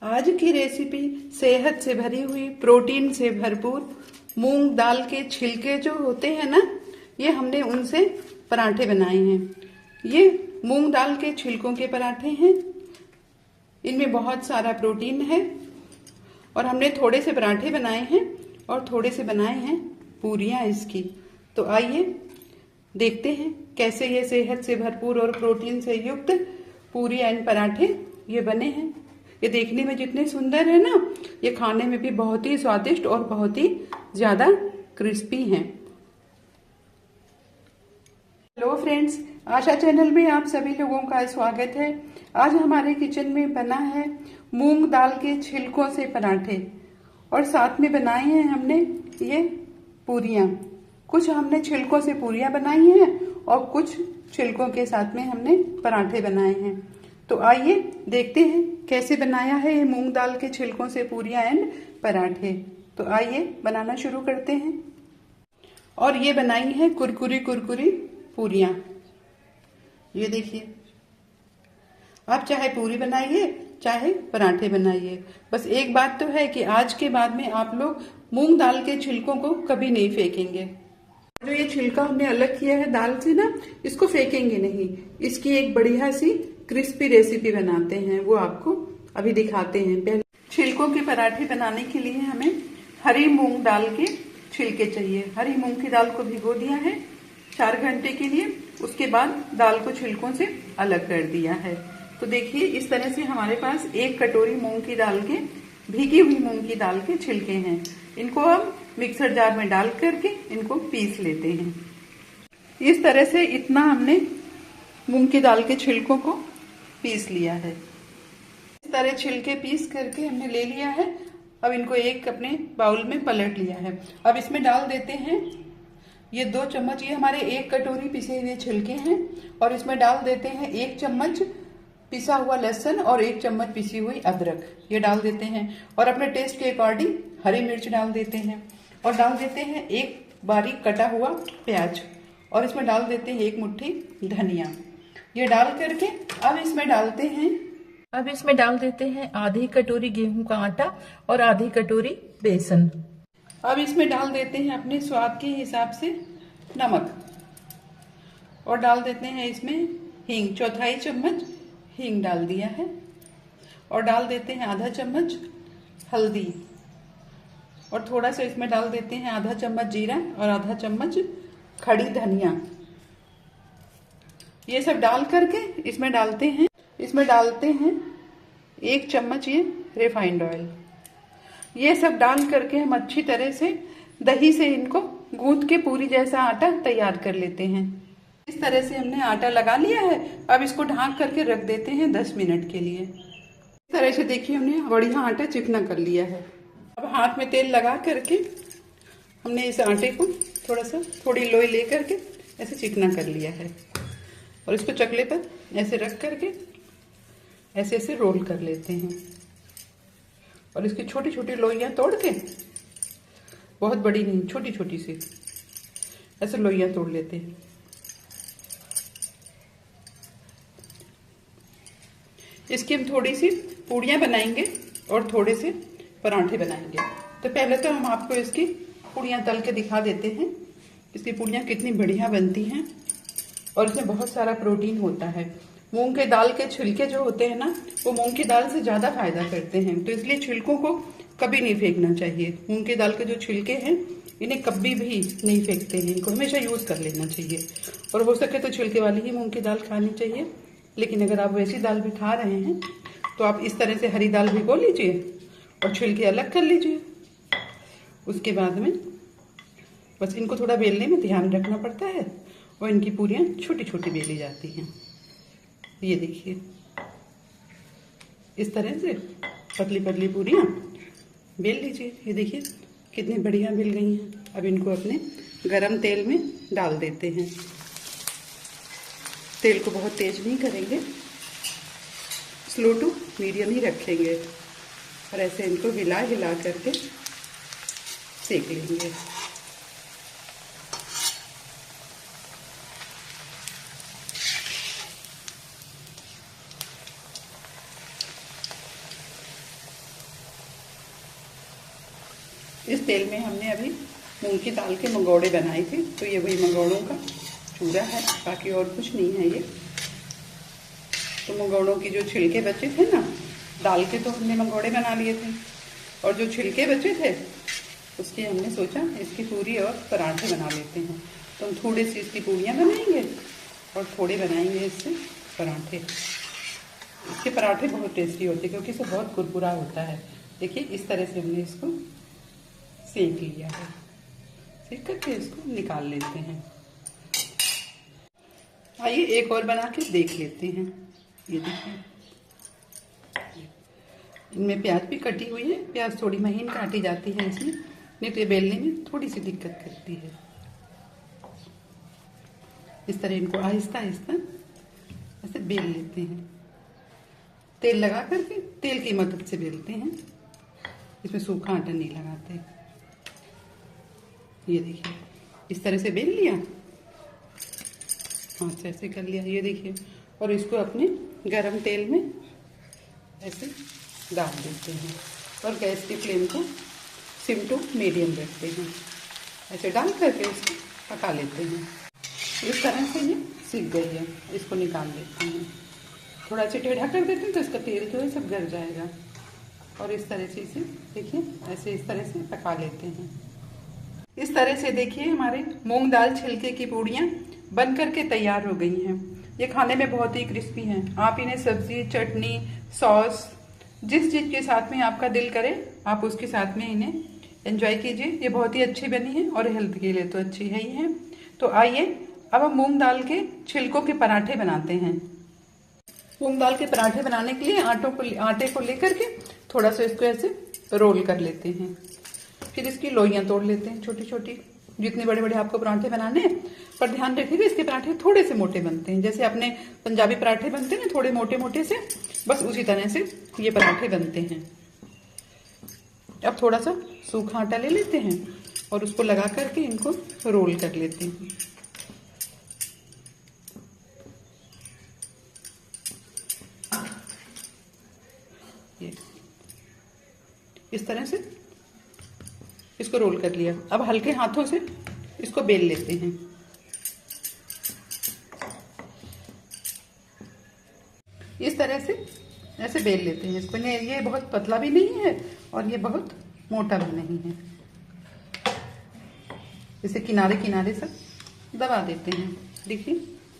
आज की रेसिपी सेहत से भरी हुई, प्रोटीन से भरपूर मूंग दाल के छिलके जो होते हैं ना, ये हमने उनसे पराठे बनाए हैं। ये मूंग दाल के छिलकों के पराठे हैं। इनमें बहुत सारा प्रोटीन है और हमने थोड़े से पराठे बनाए हैं और थोड़े से बनाए हैं पूरियां इसकी। तो आइए देखते हैं कैसे ये सेहत से भरपूर और प्रोटीन से युक्त पूरी एंड पराठे ये बने हैं। ये देखने में जितने सुंदर है ना, ये खाने में भी बहुत ही स्वादिष्ट और बहुत ही ज्यादा क्रिस्पी हैं। हेलो फ्रेंड्स, आशा चैनल में आप सभी लोगों का स्वागत है। आज हमारे किचन में बना है मूंग दाल के छिलकों से पराठे और साथ में बनाए हैं हमने ये पूरियां। कुछ हमने छिलकों से पूरियां बनाई हैं और कुछ छिलकों के साथ में हमने पराठे बनाए हैं। तो आइए देखते हैं कैसे बनाया है ये मूंग दाल के छिलकों से पूरियां एंड पराठे। तो आइए बनाना शुरू करते हैं। और ये बनाई है कुरकुरी कुरकुरी पूरियां। ये देखिए, आप चाहे पूरी बनाइए चाहे पराठे बनाइए, बस एक बात तो है कि आज के बाद में आप लोग मूंग दाल के छिलकों को कभी नहीं फेंकेंगे। जो ये छिलका हमने अलग किया है दाल से ना, इसको फेंकेंगे नहीं। इसकी एक बढ़िया सी क्रिस्पी रेसिपी बनाते हैं, वो आपको अभी दिखाते हैं। पहले छिलकों के पराठे बनाने के लिए हमें हरी मूंग दाल के छिलके चाहिए। हरी मूंग की दाल को भिगो दिया है 4 घंटे के लिए, उसके बाद दाल को छिलकों से अलग कर दिया है। तो देखिए, इस तरह से हमारे पास 1 कटोरी मूंग की दाल के, भीगी हुई मूंग की दाल के छिलके हैं। इनको हम मिक्सर जार में डाल करके इनको पीस लेते हैं। इस तरह से इतना हमने मूंग की दाल के छिलकों को पीस लिया है। इस तरह छिलके पीस करके हमने ले लिया है। अब इनको एक अपने बाउल में पलट लिया है। अब इसमें डाल देते हैं ये 2 चम्मच, ये हमारे 1 कटोरी पिसे हुए छिलके हैं, और इसमें डाल देते हैं 1 चम्मच पिसा हुआ लहसुन और 1 चम्मच पिसी हुई अदरक, ये डाल देते हैं। और अपने टेस्ट के अकॉर्डिंग हरी मिर्च डाल देते हैं और डाल देते हैं 1 बारीक कटा हुआ प्याज, और इसमें डाल देते हैं 1 मुट्ठी धनिया। ये डाल करके अब इसमें डाल देते हैं आधी कटोरी गेहूं का आटा और आधी कटोरी बेसन। अब इसमें डाल देते हैं अपने स्वाद के हिसाब से नमक, और डाल देते हैं इसमें हींग, 1/4 चम्मच हींग डाल दिया है, और डाल देते हैं आधा चम्मच हल्दी, और थोड़ा सा इसमें डाल देते हैं आधा चम्मच जीरा और आधा चम्मच खड़ी धनिया। ये सब डाल करके इसमें डालते हैं 1 चम्मच ये रिफाइंड ऑयल। ये सब डाल करके हम अच्छी तरह से दही से इनको गूंथ के पूरी जैसा आटा तैयार कर लेते हैं। इस तरह से हमने आटा लगा लिया है। अब इसको ढक करके रख देते हैं 10 मिनट के लिए। इस तरह से देखिए, हमने बढ़िया आटा चिकना कर लिया है। अब हाथ में तेल लगा करके हमने इस आटे को थोड़ी लोई ले करके ऐसे चिकना कर लिया है, और इसको चकले पर ऐसे रख करके ऐसे ऐसे रोल कर लेते हैं। और इसकी छोटी छोटी लोइयां तोड़ के, बहुत बड़ी नहीं, छोटी छोटी सी ऐसे लोइयां तोड़ लेते हैं। इसकी हम थोड़ी सी पूड़ियां बनाएंगे और थोड़े से पराठे बनाएंगे। तो पहले तो हम आपको इसकी पूड़ियां तल के दिखा देते हैं। इसकी पूड़ियां कितनी बढ़िया बनती हैं और इसमें बहुत सारा प्रोटीन होता है। मूंग के दाल के छिलके जो होते हैं ना, वो मूंग की दाल से ज्यादा फायदा करते हैं। तो इसलिए छिलकों को कभी नहीं फेंकना चाहिए। मूंग की दाल के जो छिलके हैं, इन्हें कभी भी नहीं फेंकते हैं, इनको हमेशा यूज कर लेना चाहिए। और हो सके तो छिलके वाली ही मूंग की दाल खानी चाहिए। लेकिन अगर आप वैसी दाल भी खा रहे हैं तो आप इस तरह से हरी दाल भिगो लीजिए और छिलके अलग कर लीजिए। उसके बाद में बस इनको थोड़ा बेलने में ध्यान रखना पड़ता है, और इनकी पूरियां छोटी छोटी बेली जाती हैं। ये देखिए, इस तरह से पतली पतली पूरियां बेल लीजिए। ये देखिए कितनी बढ़िया बेल गई हैं। अब इनको अपने गरम तेल में डाल देते हैं। तेल को बहुत तेज नहीं करेंगे, स्लो टू मीडियम ही रखेंगे, और ऐसे इनको हिला हिला करके सेक लेंगे। इस तेल में हमने अभी मूंग की दाल के मंगोड़े बनाए थे, तो ये वही मंगोड़ों का चूरा है, बाकी और कुछ नहीं है ये। तो मंगोड़ों की जो छिलके बचे थे ना दाल के, तो हमने मंगोड़े बना लिए थे, और जो छिलके बचे थे उसकी हमने सोचा इसकी पूरी और पराठे बना लेते हैं। तो हम थोड़ी सी इसकी पूरियाँ बनाएंगे और थोड़े बनाएंगे इससे पराठे। इसके पराठे बहुत टेस्टी होते हैं क्योंकि इसे बहुत कुरकुरा होता है। देखिए इस तरह से हमने इसको सेक लिया है, सेक करके इसको निकाल लेते हैं। आइए एक और बना के देख लेते हैं। ये देखिए इनमें प्याज भी कटी हुई है, प्याज थोड़ी महीन काटी जाती है इसमें, नहीं तो ये बेलने में थोड़ी सी दिक्कत करती है। इस तरह इनको आहिस्ता आहिस्ता ऐसे बेल लेते हैं, तेल लगा करके, तेल की मदद से बेलते हैं, इसमें सूखा आटा नहीं लगाते। ये देखिए इस तरह से बेल लिया, हाथ से ऐसे कर लिया, ये देखिए। और इसको अपने गरम तेल में ऐसे डाल देते हैं और गैस की फ्लेम को सिम टू मीडियम रखते हैं। ऐसे डाल करके इसको पका लेते हैं। इस तरह से ये सीख गई है, इसको निकाल लेते हैं। थोड़ा सा टेढ़ा कर देते हैं तो इसका तेल जो है सब गर जाएगा। और इस तरह से इसे देखिए ऐसे इस तरह से पका लेते हैं। इस तरह से देखिए हमारे मूंग दाल छिलके की पूड़ियाँ बन करके तैयार हो गई हैं। ये खाने में बहुत ही क्रिस्पी हैं। आप इन्हें सब्जी, चटनी, सॉस, जिस चीज़ के साथ में आपका दिल करे आप उसके साथ में इन्हें एंजॉय कीजिए। ये बहुत ही अच्छी बनी है और हेल्थ के लिए तो अच्छी है ही है। तो आइए अब हम मूंग दाल के छिलकों के पराठे बनाते हैं। मूंग दाल के पराठे बनाने के लिए आटे को लेकर के थोड़ा सा इसको ऐसे रोल कर लेते हैं, फिर इसकी लोइयां तोड़ लेते हैं छोटी छोटी। जितने बड़े बड़े आपको पराठे बनाने हैं, पर ध्यान रखिएगा इसके पराठे थोड़े से मोटे बनते हैं, जैसे अपने पंजाबी पराठे बनते हैं ना थोड़े मोटे मोटे से, बस उसी तरह से ये पराठे बनते हैं। अब थोड़ा सा सूखा आटा ले लेते हैं और उसको लगा करके इनको रोल कर लेते हैं। ये इस तरह से इसको रोल कर लिया। अब हल्के हाथों से इसको बेल लेते हैं। इस तरह से ऐसे बेल लेते हैं इसको। ये बहुत पतला भी नहीं है और ये बहुत मोटा भी नहीं है। इसे किनारे किनारे से दबा देते हैं। देखिए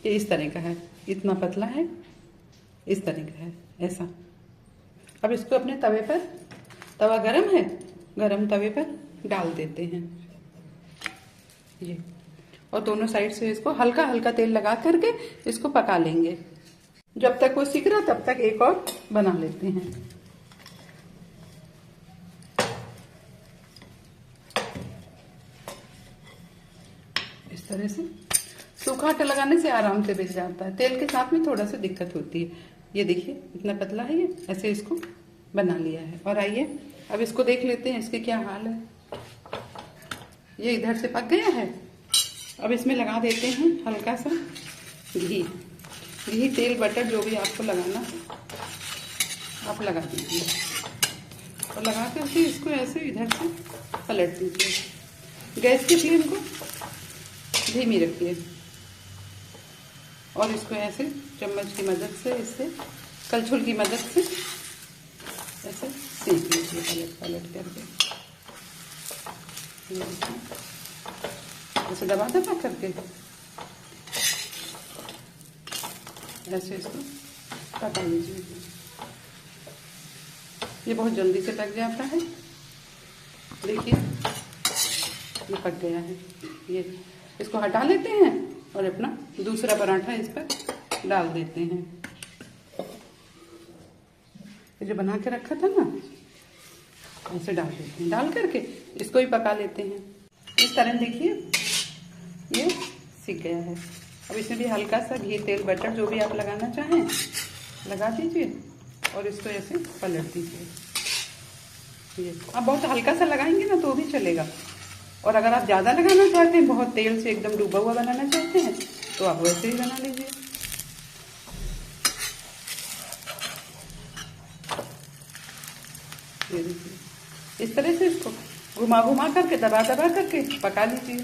ये इस तरह का है, इतना पतला है, इस तरह का है ऐसा। अब इसको अपने तवे पर, तवा गरम है, गरम तवे पर डाल देते हैं ये, और दोनों साइड से इसको हल्का हल्का तेल लगा करके इसको पका लेंगे। जब तक वो सिक रहा तब तक एक और बना लेते हैं। इस तरह से सूखा आटा लगाने से आराम से बिक जाता है, तेल के साथ में थोड़ा सा दिक्कत होती है। ये देखिए इतना पतला है ये, ऐसे इसको बना लिया है। और आइए अब इसको देख लेते हैं इसके क्या हाल है। ये इधर से पक गया है। अब इसमें लगा देते हैं हल्का सा घी, तेल, बटर जो भी आपको लगाना है आप लगा दीजिए, और लगा करके इसको ऐसे इधर से पलट दीजिए। गैस की फ्लेम को धीमी रखिए और इसको ऐसे चम्मच की मदद से, इससे कलछुल की मदद से ऐसे सेक लीजिए पलट पलट करके। ऐसे दबा दबा करके ऐसे इसको पका लीजिए। ये बहुत जल्दी से पक जाता है। देखिए ये पक गया है। ये इसको हटा लेते हैं और अपना दूसरा पराठा इस पर डाल देते हैं। ये जो बना के रखा था ना ऐसे डाल देते हैं, डाल करके इसको भी पका लेते हैं। इस तरह देखिए ये सीख गया है। अब इसमें भी हल्का सा घी, तेल, बटर जो भी आप लगाना चाहें लगा दीजिए और इसको ऐसे पलट दीजिए। ये आप बहुत हल्का सा लगाएंगे ना तो भी चलेगा, और अगर आप ज़्यादा लगाना चाहते हैं, बहुत तेल से एकदम डूबा हुआ बनाना चाहते हैं, तो आप वैसे ही बना लीजिए। ये देखिए इस तरह से इसको घुमा घुमा करके दबा दबा करके पका लीजिए।